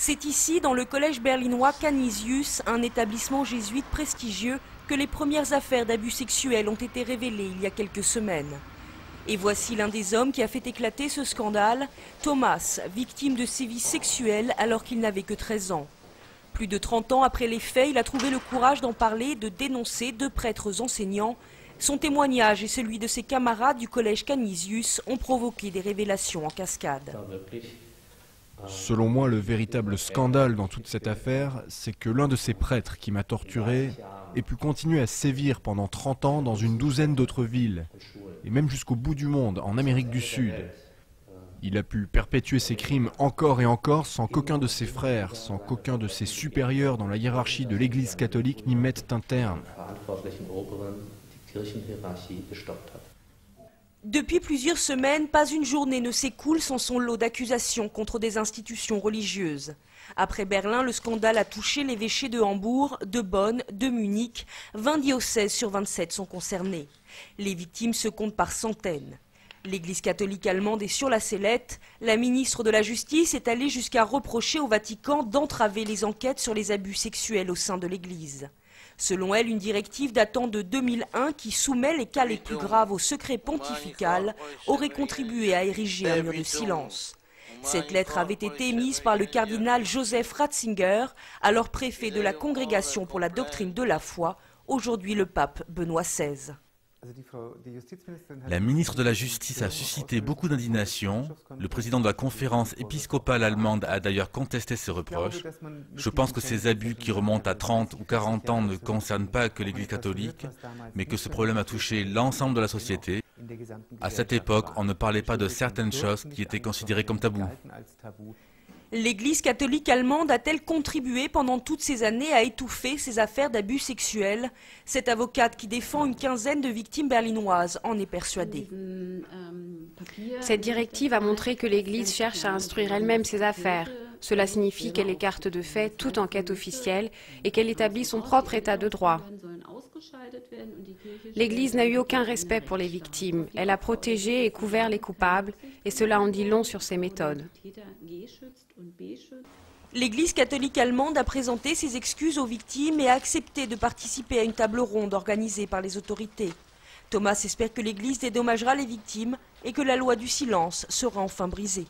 C'est ici, dans le collège berlinois Canisius, un établissement jésuite prestigieux, que les premières affaires d'abus sexuels ont été révélées il y a quelques semaines. Et voici l'un des hommes qui a fait éclater ce scandale, Thomas, victime de sévices sexuels alors qu'il n'avait que 13 ans. Plus de 30 ans après les faits, il a trouvé le courage d'en parler et de dénoncer 2 prêtres enseignants. Son témoignage et celui de ses camarades du collège Canisius ont provoqué des révélations en cascade. Selon moi, le véritable scandale dans toute cette affaire, c'est que l'un de ces prêtres qui m'a torturé ait pu continuer à sévir pendant 30 ans dans une douzaine d'autres villes, et même jusqu'au bout du monde, en Amérique du Sud. Il a pu perpétuer ses crimes encore et encore sans qu'aucun de ses frères, sans qu'aucun de ses supérieurs dans la hiérarchie de l'Église catholique n'y mette un terme. Depuis plusieurs semaines, pas une journée ne s'écoule sans son lot d'accusations contre des institutions religieuses. Après Berlin, le scandale a touché l'évêché de Hambourg, de Bonn, de Munich. 20 diocèses sur 27 sont concernés. Les victimes se comptent par centaines. L'Église catholique allemande est sur la sellette. La ministre de la Justice est allée jusqu'à reprocher au Vatican d'entraver les enquêtes sur les abus sexuels au sein de l'Église. Selon elle, une directive datant de 2001 qui soumet les cas les plus graves au secret pontifical aurait contribué à ériger un mur de silence. Cette lettre avait été émise par le cardinal Joseph Ratzinger, alors préfet de la Congrégation pour la doctrine de la foi, aujourd'hui le pape Benoît XVI. La ministre de la Justice a suscité beaucoup d'indignation. Le président de la conférence épiscopale allemande a d'ailleurs contesté ces reproches. Je pense que ces abus qui remontent à 30 ou 40 ans ne concernent pas que l'Église catholique, mais que ce problème a touché l'ensemble de la société. À cette époque, on ne parlait pas de certaines choses qui étaient considérées comme tabous. L'Église catholique allemande a-t-elle contribué pendant toutes ces années à étouffer ces affaires d'abus sexuels? Cette avocate qui défend une quinzaine de victimes berlinoises en est persuadée. Cette directive a montré que l'Église cherche à instruire elle-même ses affaires. Cela signifie qu'elle écarte de fait toute enquête officielle et qu'elle établit son propre état de droit. L'Église n'a eu aucun respect pour les victimes. Elle a protégé et couvert les coupables, et cela en dit long sur ses méthodes. L'Église catholique allemande a présenté ses excuses aux victimes et a accepté de participer à une table ronde organisée par les autorités. Thomas espère que l'Église dédommagera les victimes et que la loi du silence sera enfin brisée.